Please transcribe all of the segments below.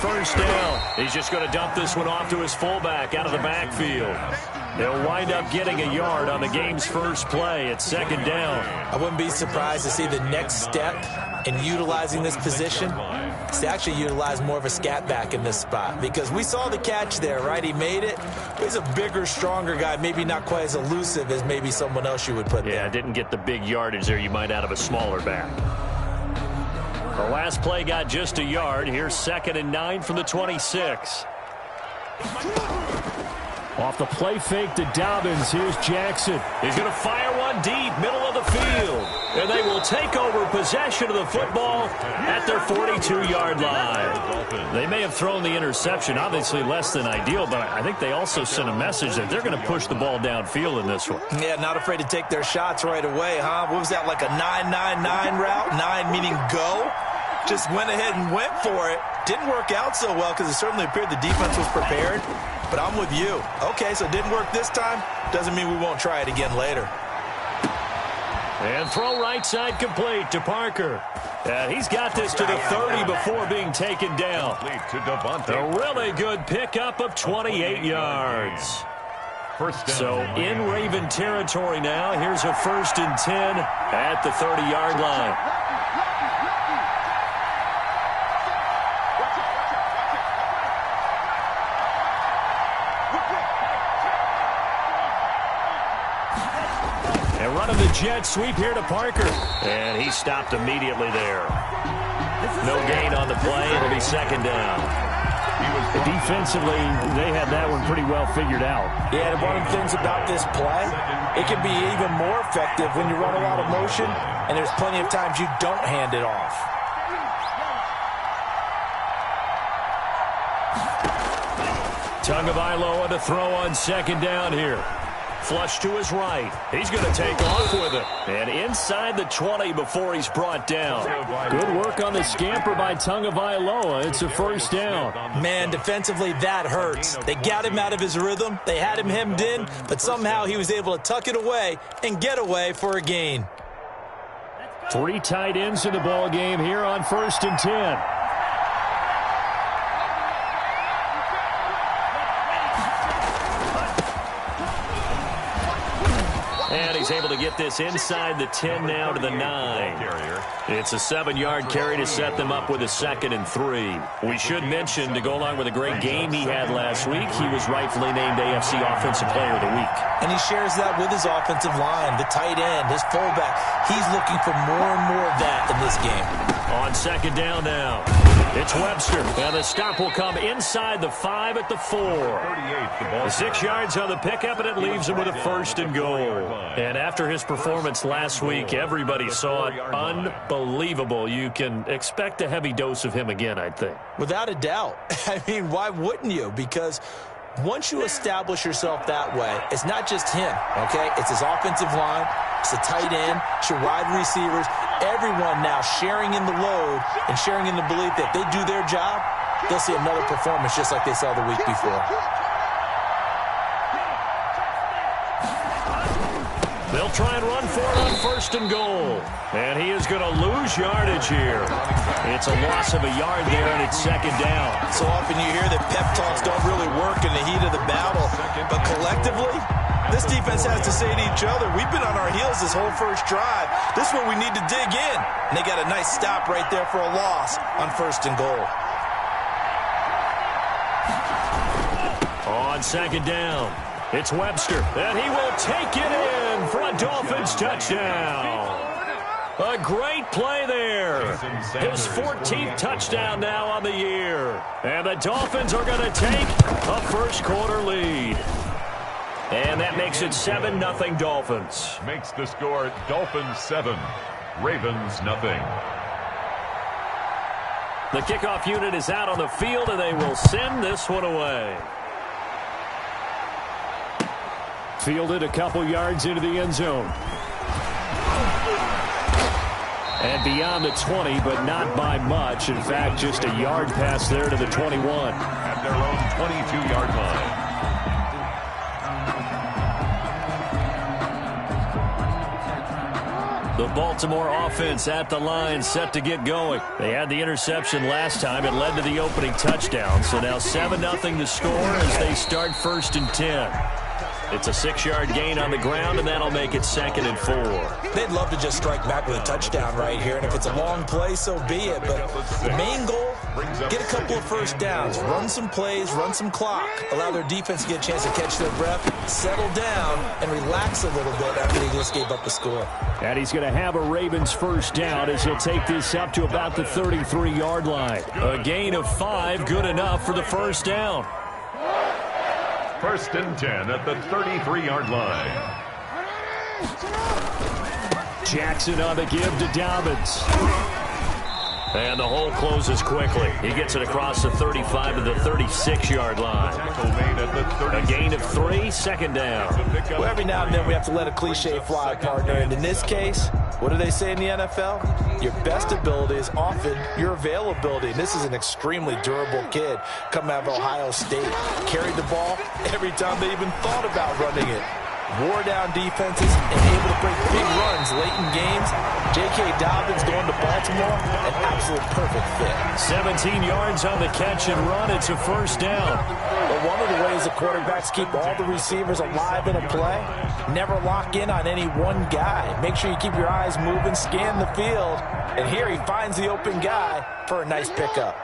first down. He's just going to dump this one off to his fullback out of the backfield. They'll wind up getting a yard on the game's first play at second down. I wouldn't be surprised to see the next step in utilizing this position is to actually utilize more of a scat back in this spot, because we saw the catch there, right? He made it. He's a bigger, stronger guy, maybe not quite as elusive as maybe someone else you would put there. Yeah, didn't get the big yardage there you might out of a smaller back. The last play got just a yard. Here's 2nd and 9 from the 26. Off the play fake to Dobbins. Here's Jackson. He's going to fire one deep, middle of the field. And they will take over possession of the football at their 42-yard line. They may have thrown the interception, obviously less than ideal, but I think they also sent a message that they're going to push the ball downfield in this one. Yeah, not afraid to take their shots right away, huh? What was that, like a 9-9-9 route? 9 meaning go? Just went ahead and went for it. Didn't work out so well because it certainly appeared the defense was prepared. But I'm with you. Okay, so it didn't work this time. Doesn't mean we won't try it again later. And throw right side complete to Parker. And he's got this to the 30 before being taken down. A really good pickup of 28 yards. So in Raven territory now. Here's a 1st and 10 at the 30-yard line. Running the jet sweep here to Parker. And he stopped immediately there. No gain on the play. It'll be 2nd down. Defensively, they had that one pretty well figured out. Yeah, and one of the things about this play, it can be even more effective when you run a lot of motion, and there's plenty of times you don't hand it off. Tagovailoa to throw on 2nd down here. Flush to his right. He's going to take off with it. And inside the 20 before he's brought down. Good work on the scamper by Tagovailoa. It's a 1st down. Man, defensively, that hurts. They got him out of his rhythm. They had him hemmed in, but somehow he was able to tuck it away and get away for a gain. 3 tight ends in the ball game here on 1st and 10. And he's able to get this inside the 10 now to the 9. It's a 7-yard carry to set them up with a 2nd and 3. We should mention, to go along with a great game he had last week, he was rightfully named AFC Offensive Player of the Week. And he shares that with his offensive line, the tight end, his fullback. He's looking for more and more of that in this game. On 2nd down now. It's Webster, and the stop will come inside the 5 at the 4. 6 yards on the pickup, and it leaves him with a 1st and goal. And after his performance last week, everybody saw it. Unbelievable. You can expect a heavy dose of him again, I think. Without a doubt. I mean, why wouldn't you? Because once you establish yourself that way, it's not just him, okay? It's his offensive line, it's the tight end, it's your wide receivers, everyone now sharing in the load and sharing in the belief that they do their job, they'll see another performance just like they saw the week before. They'll try and run for it on 1st and goal. And he is going to lose yardage here. It's a loss of a yard there, and it's 2nd down. So often you hear that pep talks don't really work in the heat of the battle. But collectively, this defense has to say to each other, we've been on our heels this whole first drive. This is where we need to dig in. And they got a nice stop right there for a loss on 1st and goal. On 2nd down, it's Webster, and he will take it in for a Dolphins touchdown. A great play there. His 14th touchdown now on the year. And the Dolphins are going to take a first-quarter lead. And that makes it 7-0 Dolphins. Makes the score Dolphins 7, Ravens nothing. The kickoff unit is out on the field, and they will send this one away. Fielded a couple yards into the end zone. And beyond the 20, but not by much. In fact, just a yard pass there to the 21. At their own 22-yard line. The Baltimore offense at the line, set to get going. They had the interception last time. It led to the opening touchdown. So now 7-0 to score as they start 1st and 10. It's a 6-yard gain on the ground, and that'll make it 2nd and 4. They'd love to just strike back with a touchdown right here, and if it's a long play, so be it. But the main goal, get a couple of first downs, run some plays, run some clock, allow their defense to get a chance to catch their breath, settle down, and relax a little bit after they just gave up a score. And he's going to have a Ravens first down as he'll take this up to about the 33-yard line. A gain of 5, good enough for the first down. 1st and 10 at the 33-yard line. Jackson on the give to Dobbins. And the hole closes quickly. He gets it across the 35 to the 36-yard line. A gain of 3, 2nd down. Well, every now and then we have to let a cliche fly, partner. And in this case, what do they say in the NFL? Your best ability is often your availability. And this is an extremely durable kid coming out of Ohio State. Carried the ball every time they even thought about running it. Wore down defenses and able to break big runs late in games. J.K. Dobbins going to Baltimore, an absolute perfect fit. 17 yards on the catch and run. It's a first down. But one of the ways the quarterbacks keep all the receivers alive in a play, never lock in on any one guy. Make sure you keep your eyes moving, scan the field. And here he finds the open guy for a nice pickup.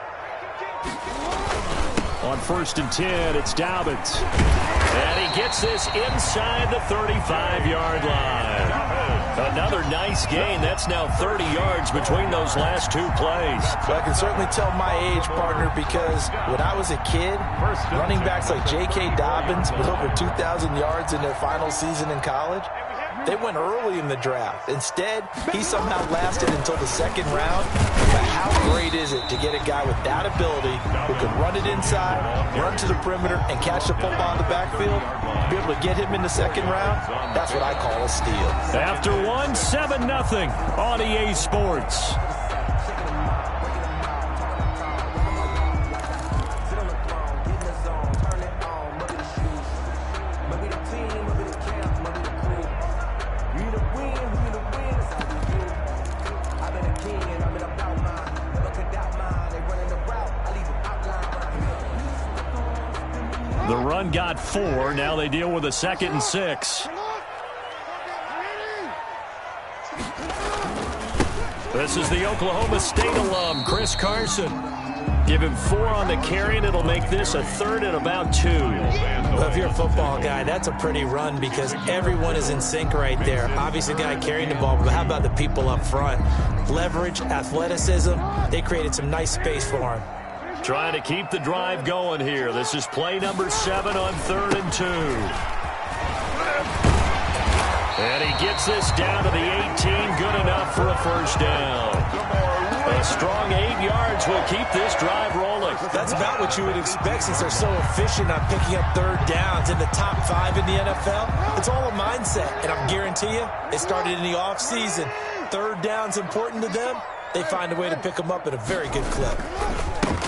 On 1st and 10, it's Dobbins. And he gets this inside the 35-yard line. Another nice gain. That's now 30 yards between those last 2 plays. Well, I can certainly tell my age, partner, because when I was a kid, running backs like J.K. Dobbins with over 2,000 yards in their final season in college, they went early in the draft. Instead, he somehow lasted until the 2nd round. But how great is it to get a guy with that ability who can run it inside, run to the perimeter, and catch the football in the backfield? Be able to get him in the 2nd round, that's what I call a steal. After 1, 7-0 on EA Sports. The run got 4. Now they deal with a 2nd and 6. This is the Oklahoma State alum, Chris Carson. Give him 4 on the carry, and it'll make this a 3rd and about 2. Well, if you're a football guy, that's a pretty run because everyone is in sync right there. Obviously, the guy carrying the ball, but how about the people up front? Leverage, athleticism, they created some nice space for him. Trying to keep the drive going here. This is play number 7 on 3rd and 2. And he gets this down to the 18. Good enough for a first down. A strong 8 yards will keep this drive rolling. That's about what you would expect since they're so efficient on picking up 3rd downs in the top 5 in the NFL. It's all a mindset, and I guarantee you, it started in the offseason. 3rd down's important to them. They find a way to pick them up at a very good clip.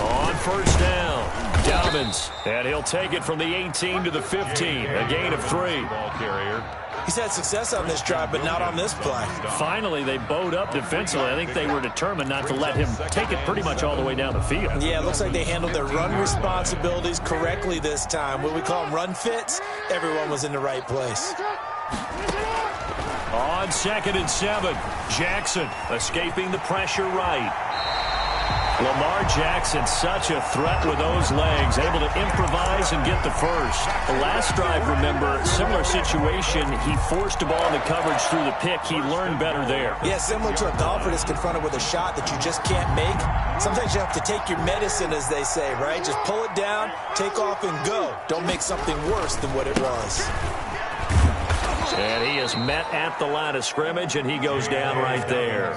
On first down, Dobbins, and he'll take it from the 18 to the 15, a gain of 3. Ball carrier. He's had success on this drive, but not on this play. Finally, they bowed up defensively. I think they were determined not to let him take it pretty much all the way down the field. Yeah, it looks like they handled their run responsibilities correctly this time. What we call them run fits, everyone was in the right place. On 2nd and 7, Jackson escaping the pressure right. Lamar Jackson, such a threat with those legs, able to improvise and get the first. The last drive, remember, similar situation. He forced the ball into coverage through the pick. He learned better there. Yeah, similar to a golfer that's confronted with a shot that you just can't make. Sometimes you have to take your medicine, as they say, right? Just pull it down, take off, and go. Don't make something worse than what it was. And he is met at the line of scrimmage, and he goes down right there.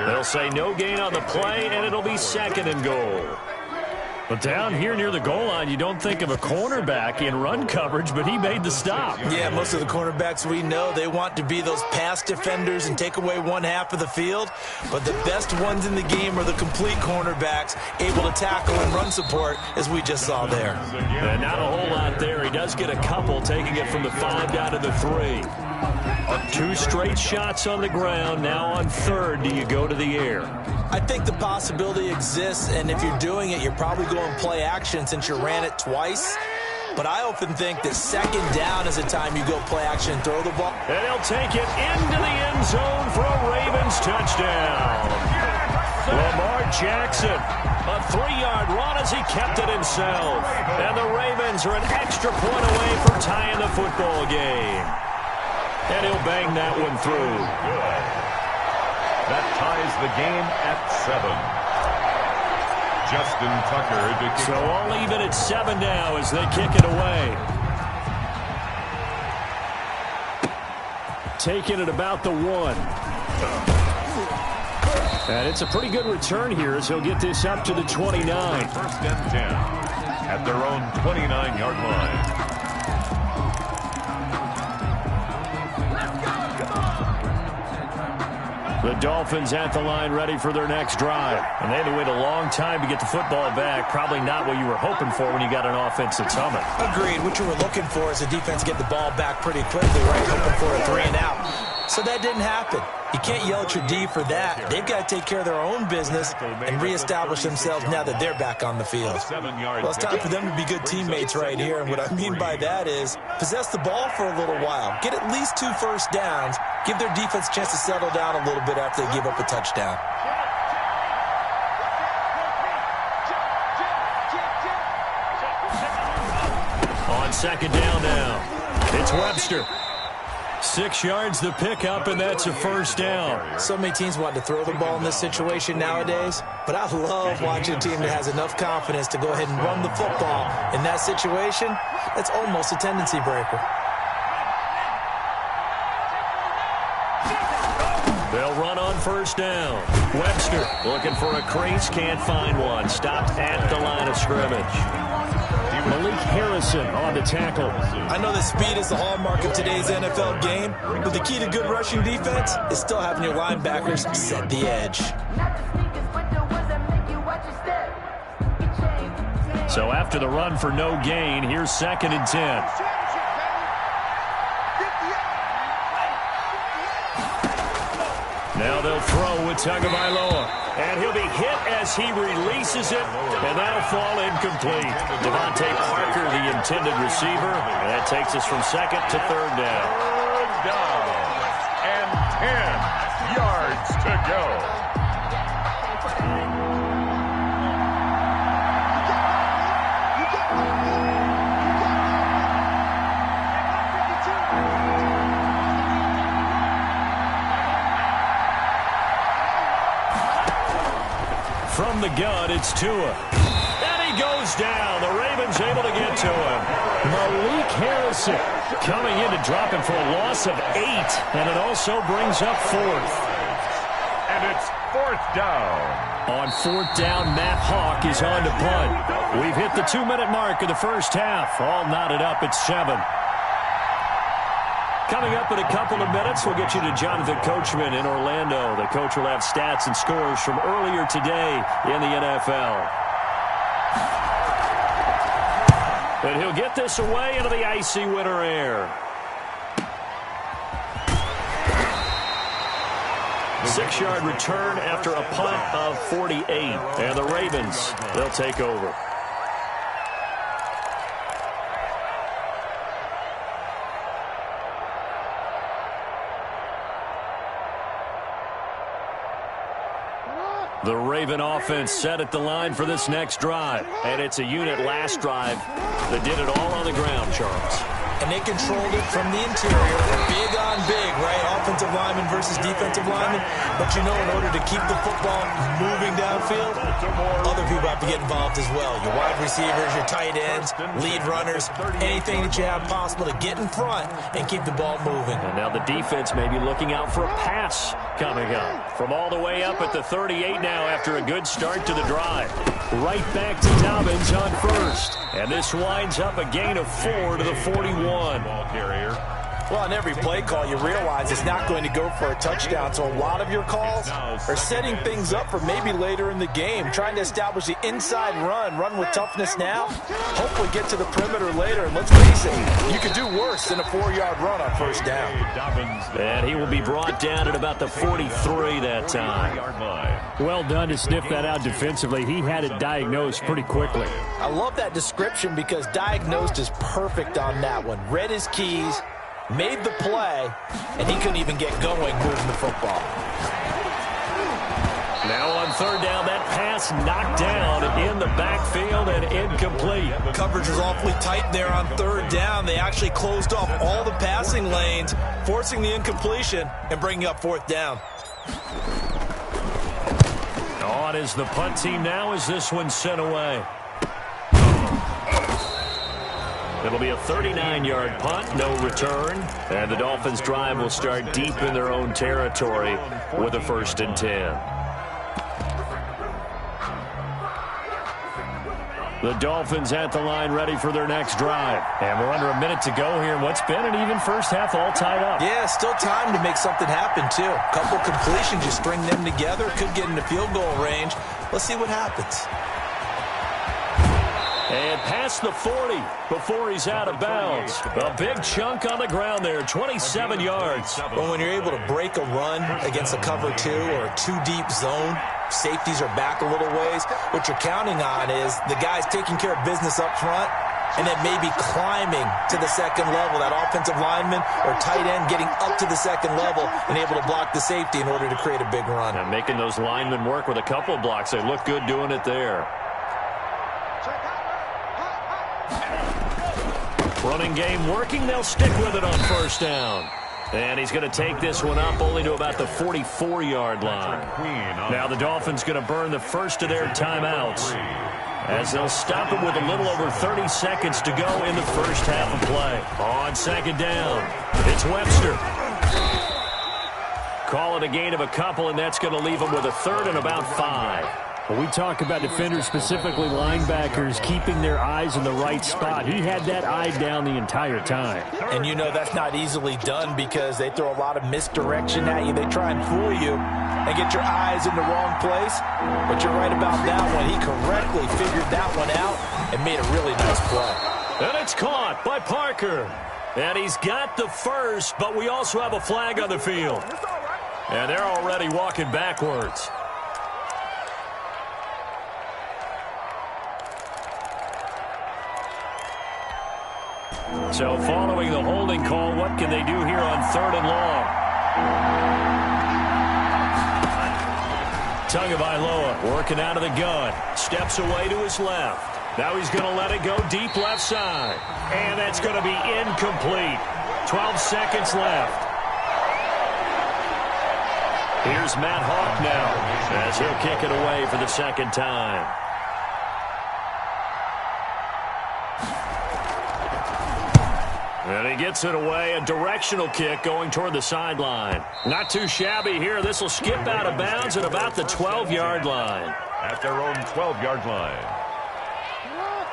They'll say no gain on the play, and it'll be 2nd and goal. But down here near the goal line, you don't think of a cornerback in run coverage, but he made the stop. Yeah, most of the cornerbacks we know, they want to be those pass defenders and take away one half of the field. But the best ones in the game are the complete cornerbacks, able to tackle and run support, as we just saw there. And not a whole lot there. He does get a couple, taking it from the 5 down to the 3. Two straight shots on the ground. Now on third, do you go to the air? I think the possibility exists, and if you're doing it, you're probably going play action since you ran it twice. But I often think that second down is the time you go play action and throw the ball. And he'll take it into the end zone for a Ravens touchdown. Lamar Jackson, a 3-yard run as he kept it himself. And the Ravens are an extra point away from tying the football game. And he'll bang that one through. That ties the game at 7. Justin Tucker to kick. So all even at 7 now as they kick it away. Taking it about the 1. And it's a pretty good return here as he'll get this up to the 29. First and 10 at their own 29-yard line. The Dolphins at the line ready for their next drive. And they had to wait a long time to get the football back. Probably not what you were hoping for when you got an offense that's humming. Agreed. What you were looking for is the defense get the ball back pretty quickly, right? Hoping for a 3 and out. So that didn't happen. You can't yell at your D for that. They've got to take care of their own business and reestablish themselves now that they're back on the field. Well, it's time for them to be good teammates right here. And what I mean by that is possess the ball for a little while. Get at least 2 first downs. Give their defense a chance to settle down a little bit after they give up a touchdown. On second down now, it's Webster. 6 yards the pickup, and that's a first down. So many teams want to throw the ball in this situation nowadays, but I love watching a team that has enough confidence to go ahead and run the football. In that situation, that's almost a tendency breaker. They'll run on first down. Webster looking for a crease, can't find one. Stopped at the line of scrimmage. Malik Harrison on the tackle. I know that speed is the hallmark of today's NFL game, but the key to good rushing defense is still having your linebackers set the edge. So after the run for no gain, here's second and 10. Now they'll throw with Tagovailoa. And he'll be hit as he releases it, and that'll fall incomplete. Devontae Parker, the intended receiver, and that takes us from second to third down. Third down, and 10 yards to go. From the gun, it's Tua. And he goes down. The Ravens able to get to him. Malik Harrison coming in to drop him for a loss of 8. And it also brings up fourth. And it's fourth down. On fourth down, Matt Hawk is on to punt. We've hit the 2-minute mark of the first half. All knotted up at 7. Coming up in a couple of minutes, we'll get you to Jonathan Coachman in Orlando. The coach will have stats and scores from earlier today in the NFL. And he'll get this away into the icy winter air. 6-yard return after a punt of 48. And the Ravens, they'll take over. The Raven offense set at the line for this next drive. And it's a unit last drive that did it all on the ground, Charles. And they controlled it from the interior. Big on big, right? Offensive lineman versus defensive lineman. But you know, in order to keep the football moving downfield, other people have to get involved as well. Your wide receivers, your tight ends, lead runners, anything that you have possible to get in front and keep the ball moving. And now the defense may be looking out for a pass coming up. From all the way up at the 38 now after a good start to the drive. Right back to Dobbins on first. And this winds up a gain of 4 to the 41. Ball carrier. Well, on every play call, you realize it's not going to go for a touchdown, so a lot of your calls are setting things up for maybe later in the game, trying to establish the inside run with toughness now, hopefully get to the perimeter later, and let's face it, you could do worse than a 4-yard run on first down. And he will be brought down at about the 43 that time. Well done to sniff that out defensively. He had it diagnosed pretty quickly. I love that description because diagnosed is perfect on that one. Read his keys, made the play, and he couldn't even get going moving the football. Now on third down, that pass knocked down in the backfield and incomplete. Coverage was awfully tight there on third down. They actually closed off all the passing lanes, forcing the incompletion and bringing up fourth down. On is the punt team now as this one's sent away. It'll be a 39-yard punt, no return. And the Dolphins' drive will start deep in their own territory with a 1st and 10. The Dolphins at the line ready for their next drive. And we're under a minute to go here in what's been an even first half all tied up. Yeah, still time to make something happen, too. A couple completions, you string them together, could get into field goal range. Let's see what happens. And past the 40 before he's out of bounds. A big chunk on the ground there, 27 yards. Well, when you're able to break a run against a cover 2 or a 2-deep zone, safeties are back a little ways. What you're counting on is the guys taking care of business up front and then maybe climbing to the second level. That offensive lineman or tight end getting up to the second level and able to block the safety in order to create a big run. And making those linemen work with a couple of blocks. They look good doing it there. Running game working. They'll stick with it on first down. And he's going to take this one up only to about the 44-yard line. Now the Dolphins going to burn the first of their timeouts as they'll stop it with a little over 30 seconds to go in the first half of play. On second down, it's Webster. Call it a gain of a couple, and that's going to leave them with a 3rd and about 5. When we talk about defenders, specifically linebackers, keeping their eyes in the right spot, he had that eye down the entire time. And you know that's not easily done because they throw a lot of misdirection at you. They try and fool you and get your eyes in the wrong place. But you're right about that one. He correctly figured that one out and made a really nice play. And it's caught by Parker. And he's got the first, but we also have a flag on the field. And they're already walking backwards. So following the holding call, what can they do here on 3rd and long? Tagovailoa working out of the gun. Steps away to his left. Now he's going to let it go deep left side. And that's going to be incomplete. 12 seconds left. Here's Matt Hawk now as he'll kick it away for the second time. And he gets it away, a directional kick going toward the sideline. Not too shabby here. This will skip out of bounds at about the 12-yard line. At their own 12-yard line.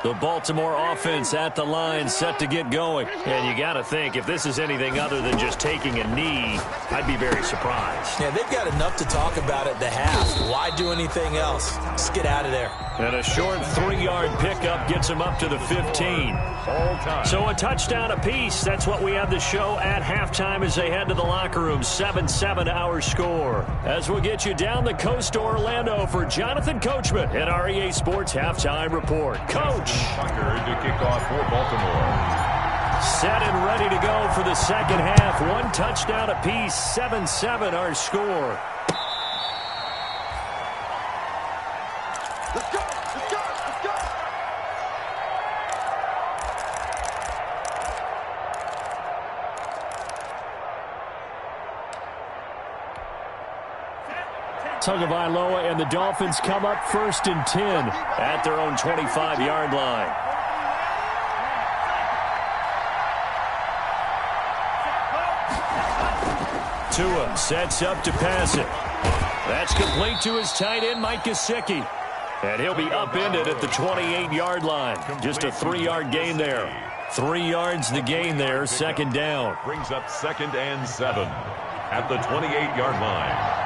The Baltimore offense at the line set to get going. And you got to think, if this is anything other than just taking a knee, I'd be very surprised. Yeah, they've got enough to talk about at the half. Why do anything else? Just get out of there. And a short 3-yard pickup gets him up to the 15. So a touchdown apiece. That's what we have the show at halftime as they head to the locker room. 7-7 our score. As we'll get you down the coast to Orlando for Jonathan Coachman at our EA Sports Halftime Report. Coach. Tucker to kick off for Baltimore. Set and ready to go for the second half. 1 touchdown apiece. 7-7 our score. Let's go! Let's go! Let's go! Tagovailoa and the Dolphins come up 1st and 10 at their own 25-yard line. Tua sets up to pass it. That's complete to his tight end, Mike Gesicki. And he'll be upended at the 28-yard line. Just a 3-yard gain there. 3 yards the gain there, second down. Brings up 2nd and 7 at the 28-yard line.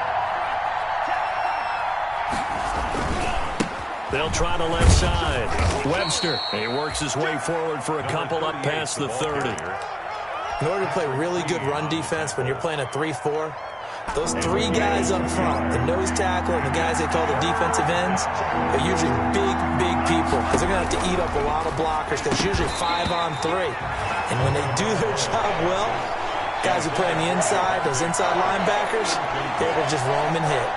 They'll try the left side. Webster, he works his way forward for a couple up past the 30. In order to play really good run defense when you're playing a 3-4, those 3 guys up front, the nose tackle and the guys they call the defensive ends, are usually big people because they're going to have to eat up a lot of blockers because it's usually 5-on-3. And when they do their job well, guys who play on the inside, those inside linebackers, they're able to just roam and hit.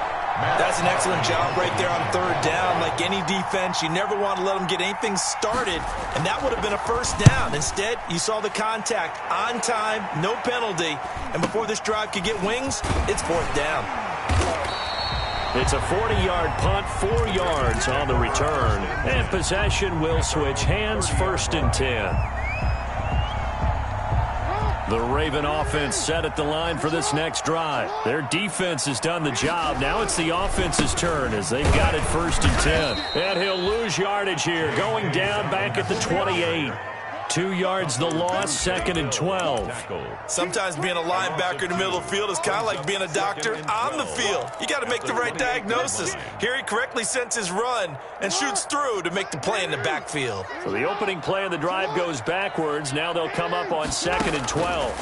That's an excellent job right there on 3rd down. Like any defense, you never want to let them get anything started, and that would have been a 1st down. Instead, you saw the contact on time, no penalty, and before this drive could get wings, it's 4th down. It's a 40-yard punt, 4 yards on the return, and possession will switch hands, 1st and 10. The Raven offense set at the line for this next drive. Their defense has done the job. Now it's the offense's turn as they've got it 1st and 10. And he'll lose yardage here, going down back at the 28. 2 yards the loss, 2nd and 12. Sometimes being a linebacker in the middle of the field is kind of like being a doctor on the field. You got to make the right diagnosis. Here he correctly senses run and shoots through to make the play in the backfield. So the opening play of the drive goes backwards. Now they'll come up on 2nd and 12.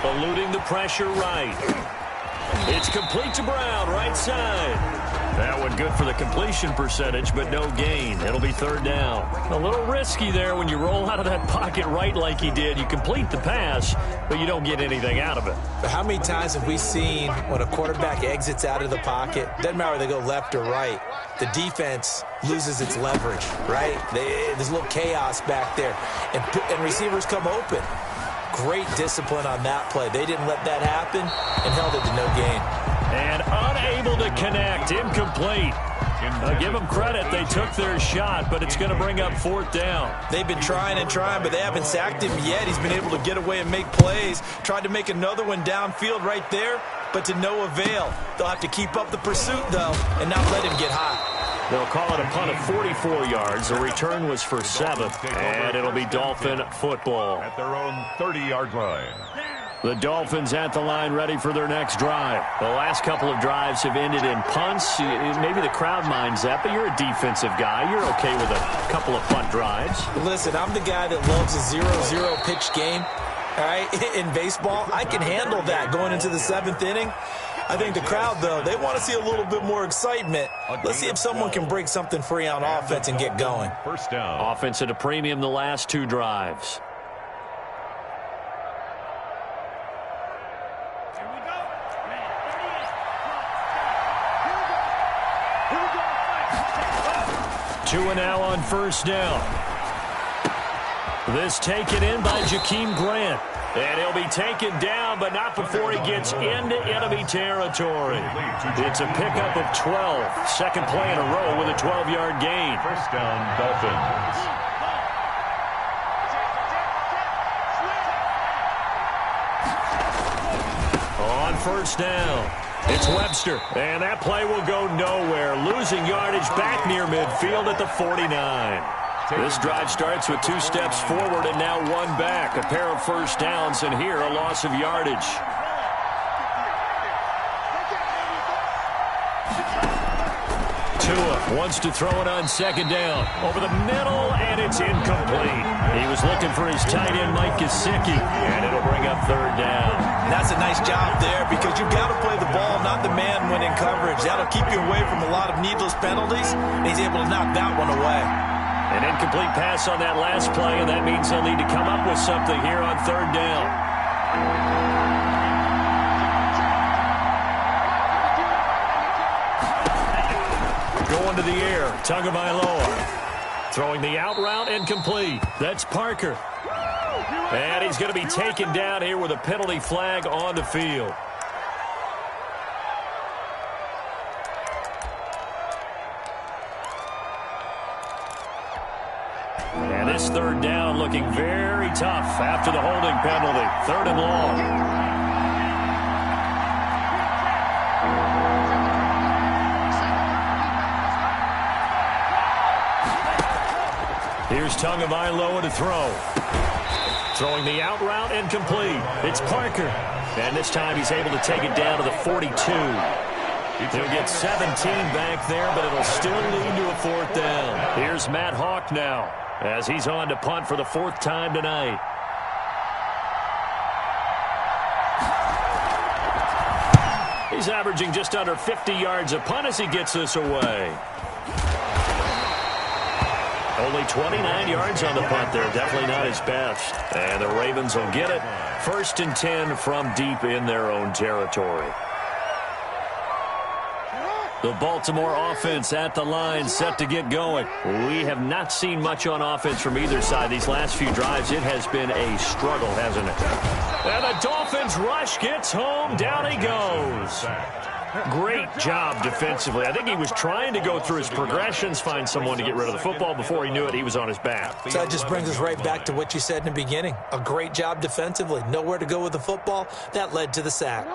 Eluding the pressure right. It's complete to Brown, right side. That one good for the completion percentage, but no gain. It'll be 3rd down. A little risky there when you roll out of that pocket right like he did. You complete the pass, but you don't get anything out of it. But how many times have we seen when a quarterback exits out of the pocket, doesn't matter whether they go left or right, the defense loses its leverage, right? There's a little chaos back there, and receivers come open. Great discipline on that play. They didn't let that happen and held it to no gain. And unable to connect, incomplete. Give them credit, they took their shot, but it's going to bring up 4th down. They've been trying and trying, but they haven't sacked him yet. He's been able to get away and make plays. Tried to make another one downfield right there, but to no avail. They'll have to keep up the pursuit, though, and not let him get hot. They'll call it a punt of 44 yards. The return was for 7, and it'll be Dolphin football. At their own 30-yard line. The Dolphins at the line ready for their next drive. The last couple of drives have ended in punts. Maybe the crowd minds that, but you're a defensive guy. You're okay with a couple of punt drives. Listen, I'm the guy that loves a 0-0 pitch game. All right, in baseball, I can handle that going into the 7th inning. I think the crowd, though, they want to see a little bit more excitement. Let's see if someone can break something free on offense and get going. 1st down. Offense at a premium the last 2 drives. Two and now on 1st down. This taken in by Jakeem Grant. And he'll be taken down, but not before he gets into enemy territory. It's a pickup of 12. Second play in a row with a 12-yard gain. 1st down, Dolphins. On 1st down, it's Webster. And that play will go nowhere. Losing yardage back near midfield at the 49. This drive starts with 2 steps forward and now 1 back. A pair of 1st downs, and here a loss of yardage. Tua wants to throw it on 2nd down. Over the middle, and it's incomplete. He was looking for his tight end, Mike Gesicki, and it'll bring up 3rd down. That's a nice job there because you've got to play the ball, not the man when in coverage. That'll keep you away from a lot of needless penalties, and he's able to knock that one away. An incomplete pass on that last play, and that means they'll need to come up with something here on 3rd down. Going to the air, Tagovailoa. Throwing the out route and complete. That's Parker. And he's going to be taken down here with a penalty flag on the field. And this 3rd down looking very tough after the holding penalty. 3rd and long. Here's Tagovailoa to throw. Throwing the out route and complete. It's Parker. And this time he's able to take it down to the 42. He'll get 17 back there, but it'll still lead to a fourth down. Here's Matt Hawk now as he's on to punt for the fourth time tonight. He's averaging just under 50 yards a punt as he gets this away. Only 29 yards on the punt there. Definitely not his best. And the Ravens will get it. 1st and 10 from deep in their own territory. The Baltimore offense at the line, set to get going. We have not seen much on offense from either side these last few drives. It has been a struggle, hasn't it? And the Dolphins rush gets home. Down he goes. Great job defensively. I think he was trying to go through his progressions, find someone to get rid of the football. Before he knew it, he was on his back. So that just brings us right back to what you said in the beginning. A great job defensively. Nowhere to go with the football. That led to the sack.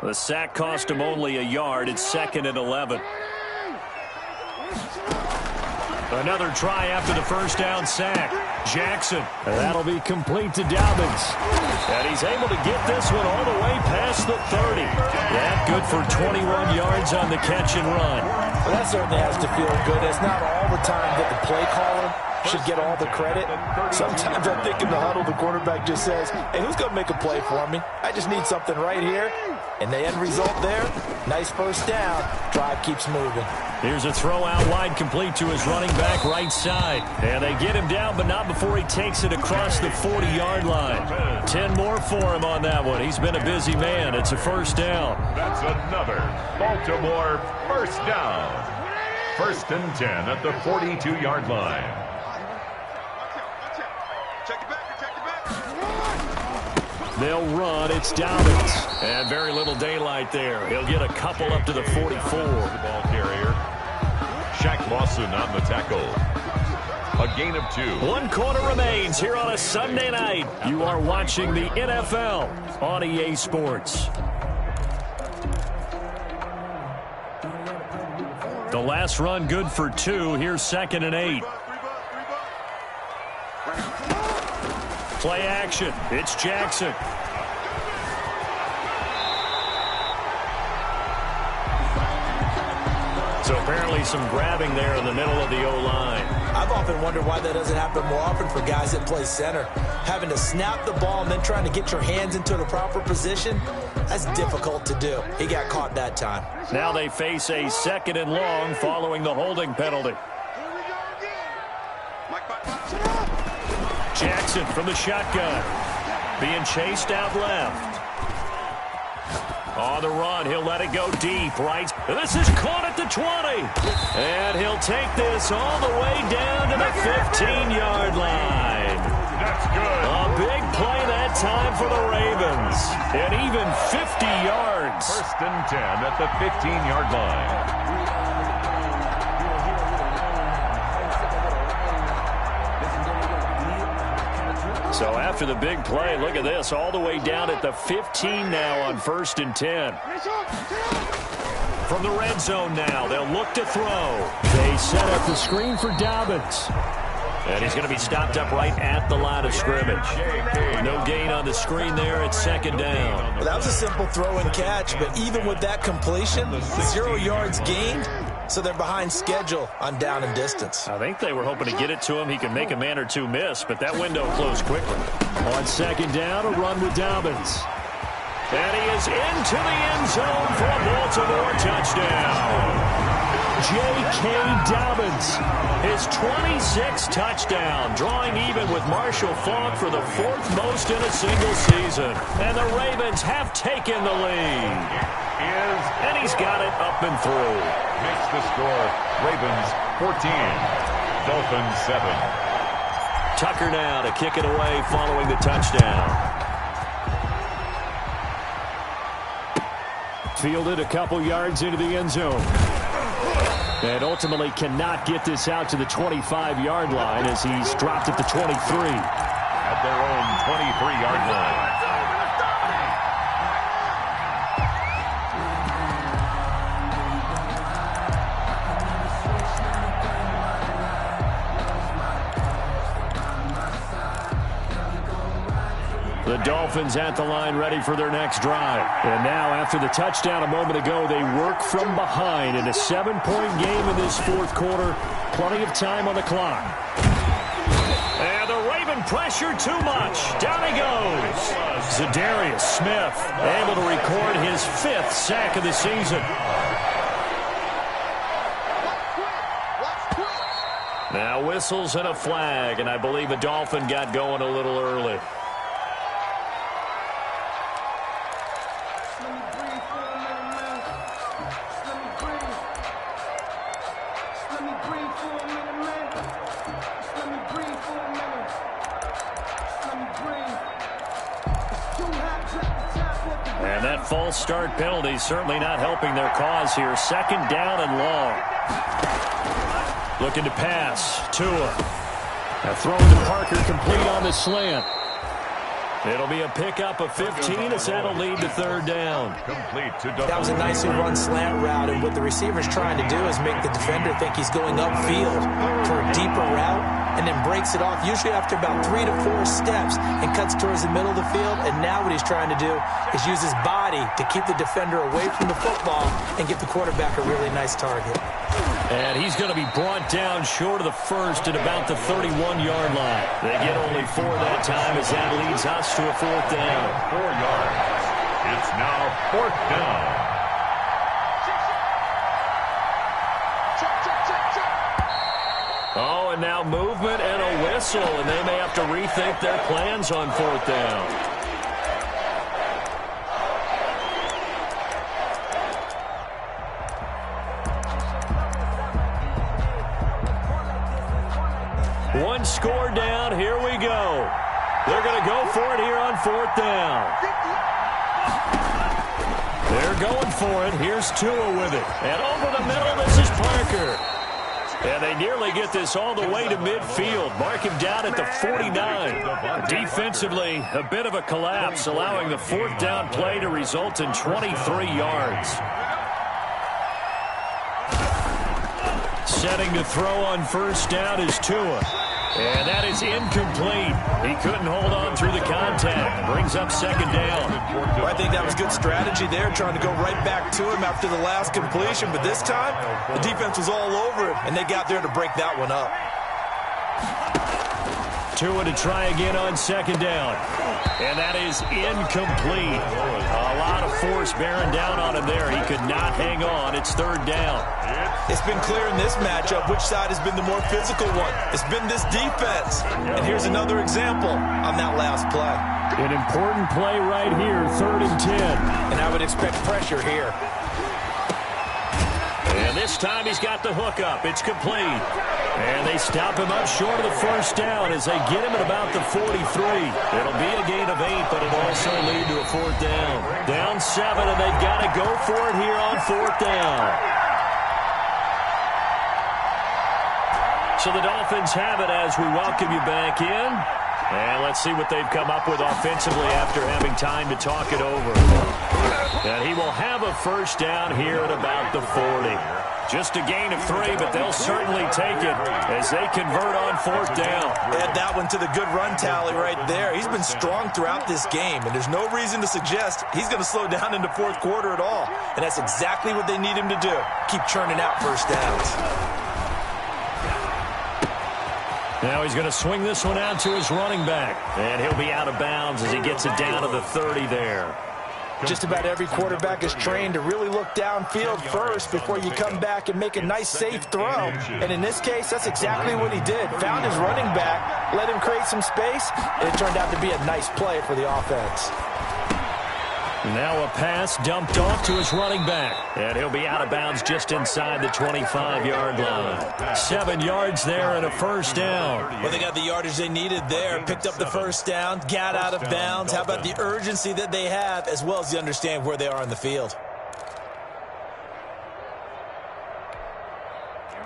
The sack cost him only a yard. It's 2nd and 11. Another try after the first down sack. Jackson. That'll be complete to Dobbins. And he's able to get this one all the way past the 30. That good for 21 yards on the catch and run. Well, that certainly has to feel good. It's not all the time that the play caller should get all the credit. Sometimes I think in the huddle, the quarterback just says, hey, who's going to make a play for me? I just need something right here. And the end result there, nice first down. Drive keeps moving. Here's a throw out wide, complete to his running back right side. And they get him down, but not before he takes it across the 40-yard line. 10 more for him on that one. He's been a busy man. It's a first down. That's another Baltimore first down. 1st and 10 at the 42-yard line. They'll run. It's Dobbins. And very little daylight there. He'll get a couple up to the 44. Ball carrier. Shaq Lawson on the tackle. A gain of 2. 1 quarter remains here on a Sunday night. You are watching the NFL on EA Sports. The last run good for 2. Here's 2nd and 8. Play action. It's Jackson. So apparently some grabbing there in the middle of the O-line. I've often wondered why that doesn't happen more often for guys that play center. Having to snap the ball and then trying to get your hands into the proper position, that's difficult to do. He got caught that time. Now they face a 2nd and long following the holding penalty. Jackson from the shotgun. Being chased out left. On the run, he'll let it go deep, right? This is caught at the 20. And he'll take this all the way down to the 15-yard line. That's good. A big play that time for the Ravens. And even 50 yards. 1st and 10 at the 15-yard line. So after the big play, look at this, all the way down at the 15 now on 1st and 10. From the red zone now, they'll look to throw. They set up the screen for Dobbins. And he's going to be stopped up right at the line of scrimmage. No gain on the screen there. It's 2nd down. Well, that was a simple throw and catch, but even with that completion, 0 yards gained. So they're behind schedule on down and distance. I think they were hoping to get it to him. He could make a man or two miss, but that window closed quickly. On 2nd down, a run with Dobbins. And he is into the end zone for a Baltimore touchdown. J.K. Dobbins, his 26th touchdown, drawing even with Marshall Faulk for the 4th most in a single season. And the Ravens have taken the lead. And he's got it up and through. Makes the score Ravens 14, Dolphins 7. Tucker now to kick it away following the touchdown. Fielded a couple yards into the end zone. And ultimately cannot get this out to the 25-yard line as he's dropped at the 23. At their own 23-yard line. The Dolphins at the line ready for their next drive. And now after the touchdown a moment ago, they work from behind in a 7-point game in this fourth quarter. Plenty of time on the clock. And the Raven pressure too much. Down he goes. Zadarius Smith able to record his 5th sack of the season. Now whistles and a flag, and I believe a Dolphin got going a little early. And that false start penalty certainly not helping their cause here. 2nd down and long. Looking to pass. Tua. Now throwing to Parker, complete on the slant. It'll be a pickup of 15 as that'll lead to 3rd down. That was a nicely run slant route, and what the receiver's trying to do is make the defender think he's going upfield for a deeper route, and then breaks it off, usually after about 3 to 4 steps, and cuts towards the middle of the field. And now what he's trying to do is use his body to keep the defender away from the football and give the quarterback a really nice target. And he's going to be brought down short of the first at about the 31-yard line. They get only 4 that time as that leads us to a 4th down. 4 yards. It's now 4th down. Oh, and now movement and a whistle, and they may have to rethink their plans on 4th down. One score down. Here we go. They're going to go for it here on 4th down. They're going for it. Here's Tua with it. And over the middle, this is Parker. And they nearly get this all the way to midfield. Mark him down at the 49. Defensively, a bit of a collapse, allowing the 4th down play to result in 23 yards. Setting to throw on 1st down is Tua. And that is incomplete. He couldn't hold on through the contact. Brings up 2nd down. Well, I think that was good strategy there, trying to go right back to him after the last completion. But this time, the defense was all over him, and they got there to break that one up. Tua to try again on 2nd down. And that is incomplete. A lot of force bearing down on him there. He could not hang on. It's 3rd down. It's been clear in this matchup which side has been the more physical one. It's been this defense. And here's another example on that last play. An important play right here, 3rd and 10. And I would expect pressure here. And this time he's got the hook up. It's complete. And they stop him up short of the 1st down as they get him at about the 43. It'll be a gain of 8, but it'll also lead to a 4th down. Down 7, and they've got to go for it here on 4th down. So the Dolphins have it as we welcome you back in. And let's see what they've come up with offensively after having time to talk it over. And he will have a 1st down here at about the 40. Just a gain of 3, but they'll certainly take it as they convert on 4th down. Add that one to the good run tally right there. He's been strong throughout this game, and there's no reason to suggest he's going to slow down into 4th quarter at all. And that's exactly what they need him to do. Keep churning out 1st downs. Now he's going to swing this one out to his running back. And he'll be out of bounds as he gets it down to the 30 there. Just about every quarterback is trained to really look downfield first before you come back and make a nice, safe throw. And in this case, that's exactly what he did. Found his running back, let him create some space, and it turned out to be a nice play for the offense. Now a pass dumped off to his running back. And he'll be out of bounds just inside the 25-yard line. 7 yards there and a 1st down. Well, they got the yardage they needed there. Picked up the 1st down, got out of bounds. How about the urgency that they have, as well as you understand where they are on the field?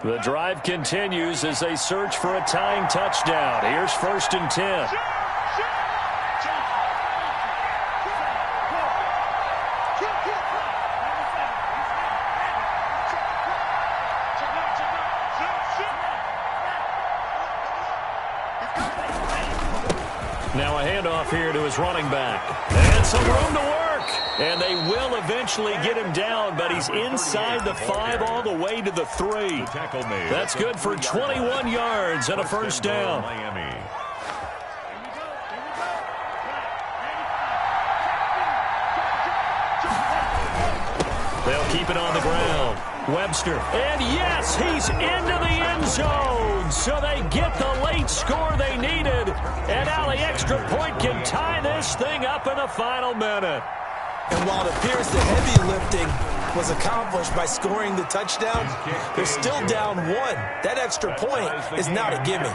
The drive continues as they search for a tying touchdown. Here's 1st and 10. Now a handoff here to his running back. And some room to work. And they will eventually get him down, but he's inside the 5 all the way to the 3. That's good for 21 yards and a first down. They'll keep it on the ground. Webster. And yes, he's into the end zone. So they get the late score they needed. And now the extra point can tie this thing up in the final minute. And while it appears the heavy lifting was accomplished by scoring the touchdown, they're still down 1. That extra point is not a gimme.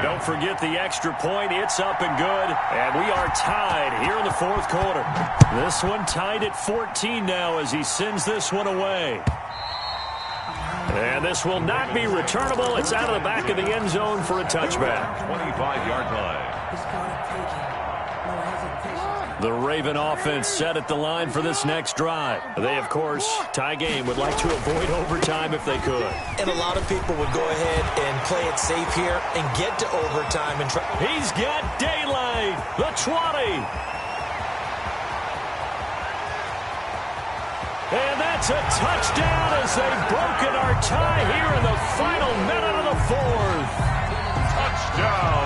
Don't forget the extra point. It's up and good. And we are tied here in the fourth quarter. This one tied at 14 now as he sends this one away. And this will not be returnable. It's out of the back of the end zone for a touchback. 25-yard line. The Raven offense set at the line for this next drive. They, of course, tie game, would like to avoid overtime if they could. And a lot of people would go ahead and play it safe here and get to overtime. And he's got daylight. The 20. And that's a touchdown as they've broken our tie here in the final minute of the fourth. Touchdown.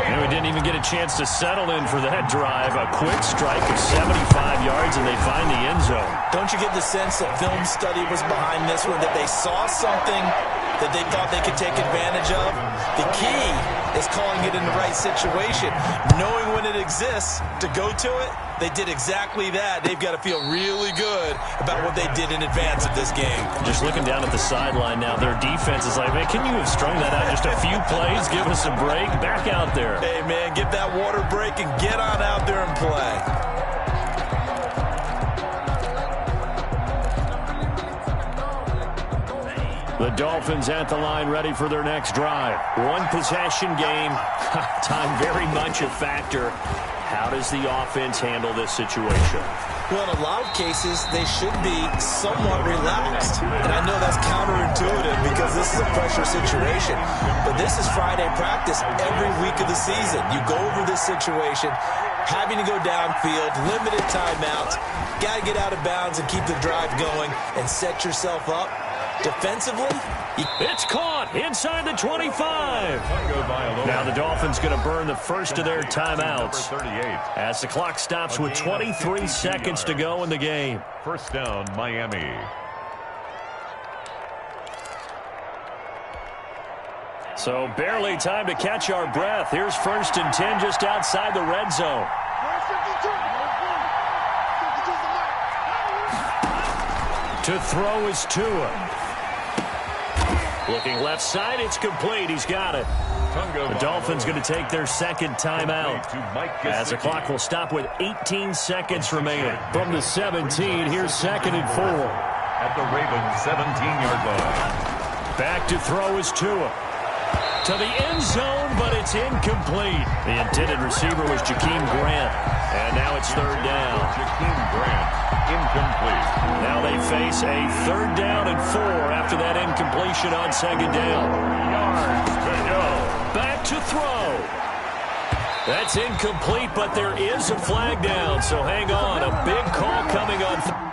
And we didn't even get a chance to settle in for that drive. A quick strike of 75 yards, and they find the end zone. Don't you get the sense that film study was behind this one, that they saw something that they thought they could take advantage of? The key is calling it in the right situation, knowing when it exists to go to it. They did exactly that. They've got to feel really good about what they did in advance of this game. Just looking down at the sideline now, their defense is like, man, can you have strung that out just a few plays? Give us a break. Back out there. Hey, man, get that water break and get on out there and play. The Dolphins at the line ready for their next drive. One possession game. Time very much a factor. How does the offense handle this situation? Well, in a lot of cases, they should be somewhat relaxed. And I know that's counterintuitive because this is a pressure situation. But this is Friday practice every week of the season. You go over this situation, having to go downfield, limited timeouts, got to get out of bounds and keep the drive going and set yourself up. Defensively, it's caught inside the 25. Now the Dolphins going to burn the first of their timeouts as the clock stops with 23 seconds to go in the game. First down, Miami. So barely time to catch our breath. Here's 1st and 10 just outside the red zone. To throw is Tua. Looking left side, it's complete. He's got it. The Dolphins going to take their second timeout as the clock will stop with 18 seconds remaining. From the 17, here's 2nd and 4. At the Ravens' 17-yard line. Back to throw is Tua. To the end zone, but it's incomplete. The intended receiver was Jakeem Grant. And now it's 3rd down. Jakeem Grant, incomplete. Now they face a 3rd down and 4 after that incompletion on 2nd down. Yards to go. Back to throw. That's incomplete, but there is a flag down, so hang on. A big call coming on.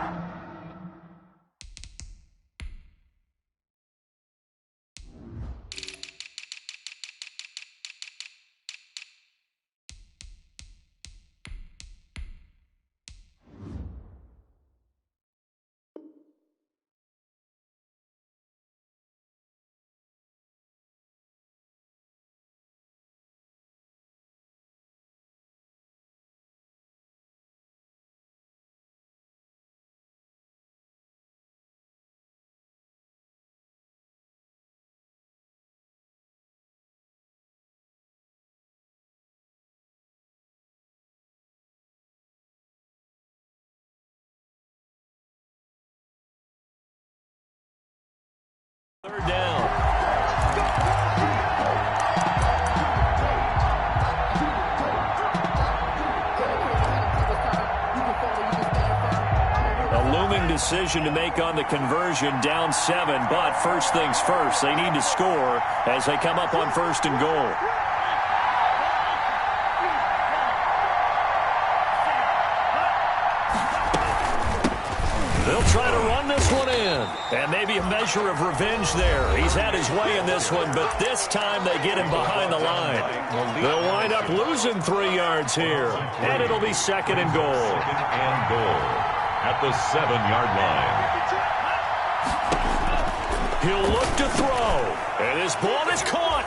Third down. A looming decision to make on the conversion, down 7, but first things first, they need to score as they come up on 1st and goal. one in. And maybe a measure of revenge there. He's had his way in this one, but this time they get him behind the line. They'll wind up losing 3 yards here. And it'll be second and goal. Second and goal at the 7-yard line. He'll look to throw. And his ball is caught.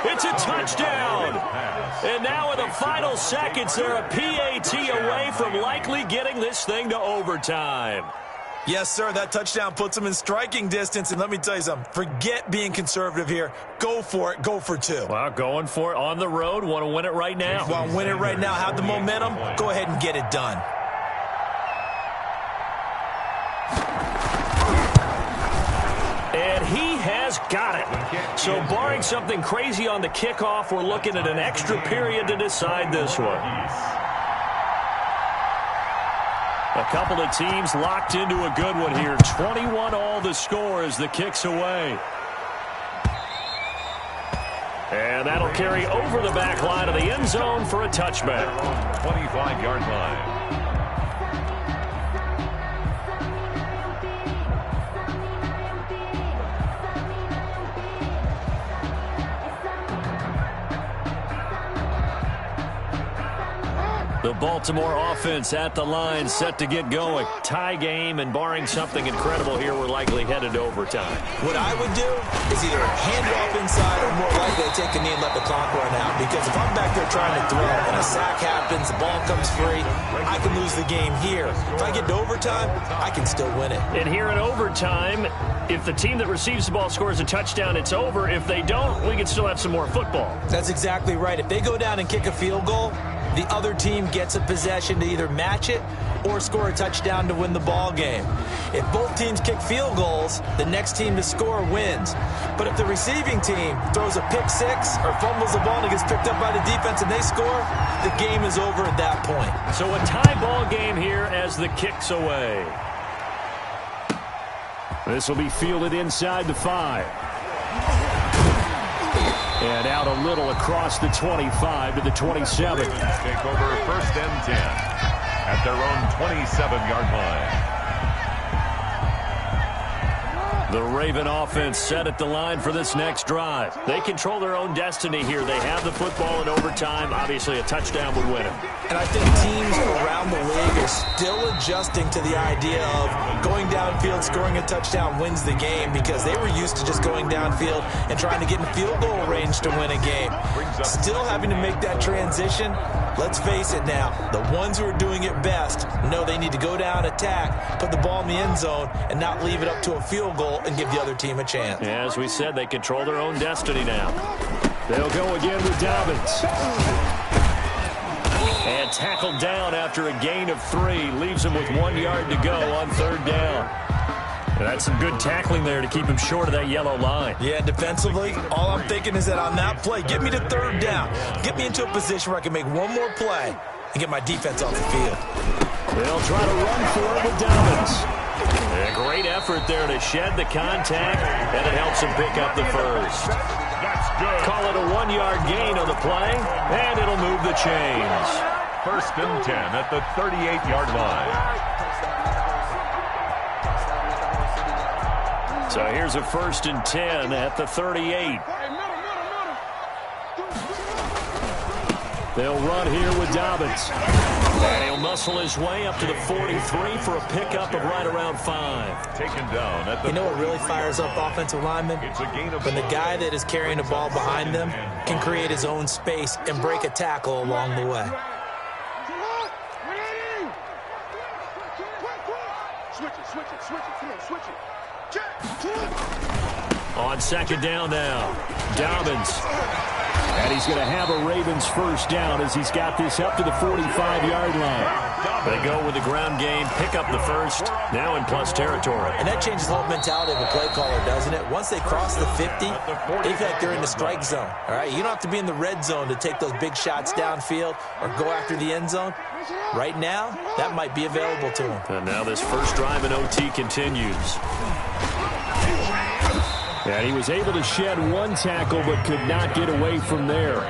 It's a touchdown. And now in the final seconds, they're a PAT away from likely getting this thing to overtime. Yes, sir, that touchdown puts them in striking distance. And let me tell you something, forget being conservative here. Go for it. Go for 2. Well, going for it on the road. Want to win it right now. Want to win it right now. Have the momentum. Go ahead and get it done. And he has got it. So barring something crazy on the kickoff, we're looking at an extra period to decide this one. A couple of teams locked into a good one here. 21-all the score as the kick's away. And that'll carry over the back line of the end zone for a touchback. 25-yard line. The Baltimore offense at the line, set to get going. Tie game, and barring something incredible here, we're likely headed to overtime. What I would do is either hand it off inside or more likely take a knee and let the clock run out. Because if I'm back there trying to throw and a sack happens, the ball comes free, I can lose the game here. If I get to overtime, I can still win it. And here in overtime, if the team that receives the ball scores a touchdown, it's over. If they don't, we can still have some more football. That's exactly right. If they go down and kick a field goal, the other team gets a possession to either match it or score a touchdown to win the ball game. If both teams kick field goals, the next team to score wins. But if the receiving team throws a pick six or fumbles the ball and it gets picked up by the defense and they score, the game is over at that point. So a tie ball game here as the kick's away. This will be fielded inside the 5. And out a little across the 25 to the 27. Take over first and 10 at their own 27-yard line. The Raven offense set at the line for this next drive. They control their own destiny here. They have the football in overtime. Obviously, a touchdown would win it. And I think teams around the league are still adjusting to the idea of going downfield, scoring a touchdown wins the game, because they were used to just going downfield and trying to get in field goal range to win a game. Still having to make that transition. Let's face it now, the ones who are doing it best know they need to go down, attack, put the ball in the end zone, and not leave it up to a field goal and give the other team a chance. Yeah, as we said, they control their own destiny now. They'll go again with Dobbins. And tackled down after a gain of 3. Leaves him with 1 yard to go on third down. And that's some good tackling there to keep him short of that yellow line. Yeah, defensively, all I'm thinking is that on that play, get me to third down. Get me into a position where I can make one more play and get my defense off the field. They'll try to run for it with Dobbins. A great effort there to shed the contact, and it helps him pick up the first. That's good. Call it a 1 yard gain on the play, and it'll move the chains. First and 10 at the 38-yard line. So here's a first and 10 at the 38. They'll run here with Dobbins. And he'll muscle his way up to the 43 for a pickup of right around 5. Taken down at the. You know what really fires up offensive linemen? It's a gain of When the guy that is carrying the ball behind them can create his own space and break a tackle along the way. On second down now, Dobbins. And he's going to have a Ravens first down as he's got this up to the 45-yard line. They go with the ground game, pick up the first, now in plus territory. And that changes the whole mentality of a play caller, doesn't it? Once they cross the 50, they feel like they're in the strike zone. All right, you don't have to be in the red zone to take those big shots downfield or go after the end zone. Right now, that might be available to them. And now this first drive in OT continues. And he was able to shed one tackle but could not get away from there.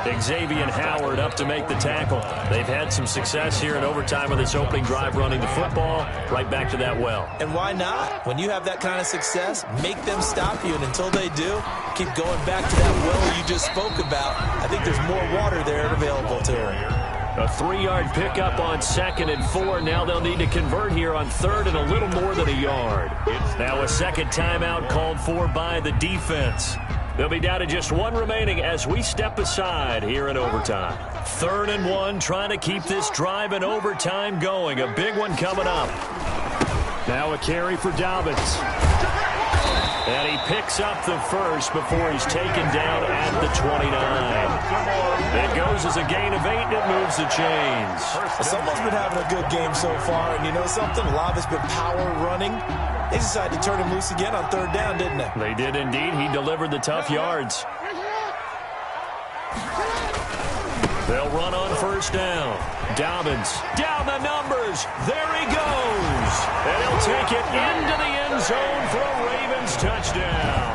Xavier Howard up to make the tackle. They've had some success here in overtime with this opening drive running the football. Right back to that well. And why not? When you have that kind of success, make them stop you. And until they do, keep going back to that well you just spoke about. I think there's more water there available to them. A 3-yard pickup on 2nd and 4. Now they'll need to convert here on 3rd and a little more than a yard. Now a second timeout called for by the defense. They'll be down to just 1 remaining as we step aside here in overtime. 3rd and 1, trying to keep this drive in overtime going. A big one coming up. Now a carry for Dobbins. And he picks up the first before he's taken down at the 29. It goes as a gain of 8, and it moves the chains. Someone's been having a good game so far, and you know something? A lot of it's been power running. They decided to turn him loose again on 3rd down, didn't they? They did indeed. He delivered the tough yards. They'll run on 1st down. Dobbins down the numbers. There he goes. And he'll take it into the end zone for a Ravens touchdown.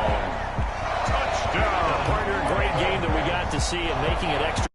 Touchdown. Partner, great game that we got to see and making it extra.